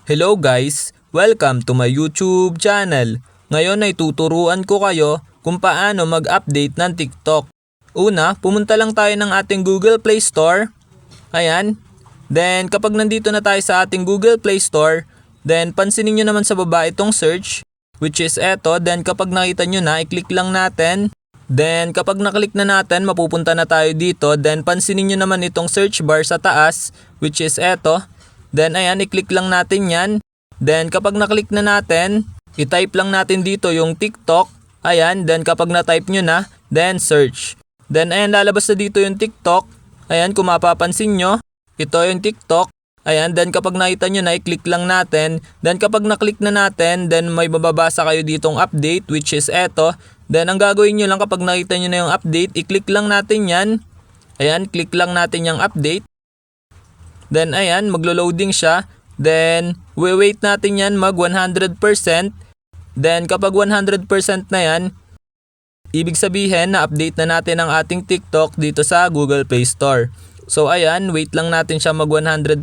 Hello guys! Welcome to my YouTube channel. Ngayon ay tuturuan ko kayo kung paano mag-update ng TikTok. Una, pumunta lang tayo ng ating Google Play Store. Ayan. Then kapag nandito na tayo sa ating Google Play Store, then pansinin nyo naman sa baba itong search, which is eto. Then kapag nakita nyo na, i-click lang natin. Then kapag naklik na natin, mapupunta na tayo dito. Then pansinin nyo naman itong search bar sa taas, which is eto. Then ayan, i-click lang natin yan. Then kapag naklik na natin, i-type lang natin dito yung TikTok. Ayan, then kapag na-type nyo na, then search. Then ayan, lalabas na dito yung TikTok. Ayan, kung mapapansin nyo, ito yung TikTok. Ayan, then kapag nakita nyo na, i-click lang natin. Then kapag naklik na natin, then may mababasa kayo ditong update, which is eto. Then ang gagawin nyo lang kapag nakita nyo na yung update, i-click lang natin yan. Ayan, click lang natin yung update. Then ayan, maglo-loading siya. Then wait natin yan mag 100%. Then kapag 100% na yan, ibig sabihin na update na natin ang ating TikTok dito sa Google Play Store. So ayan, wait lang natin siya mag 100%.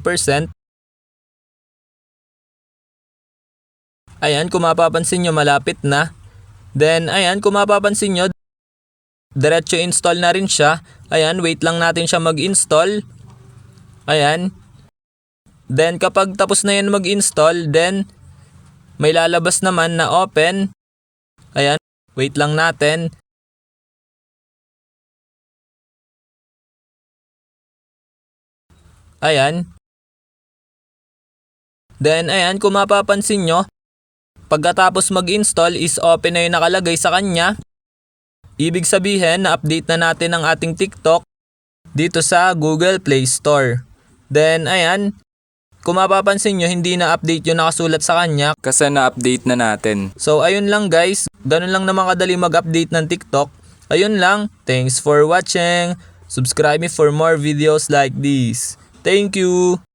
Ayan, kung mapapansin nyo, malapit na. Then ayan, kung mapapansin nyo, diretso install na rin siya. Ayan, wait lang natin siya mag-install. Ayan. Then kapag tapos na yan mag-install, then may lalabas naman na open. Ayan, wait lang natin. Ayan. Then ayan, kung mapapansin nyo, pagkatapos mag-install is open na yung nakalagay sa kanya. Ibig sabihin na update na natin ang ating TikTok dito sa Google Play Store. Then ayan, kung mapapansin nyo, hindi na update yung nakasulat sa kanya Kasi na-update na natin. So ayun lang guys, ganun lang naman kadali mag-update ng TikTok. Ayun lang, thanks for watching. Subscribe me for more videos like this. Thank you!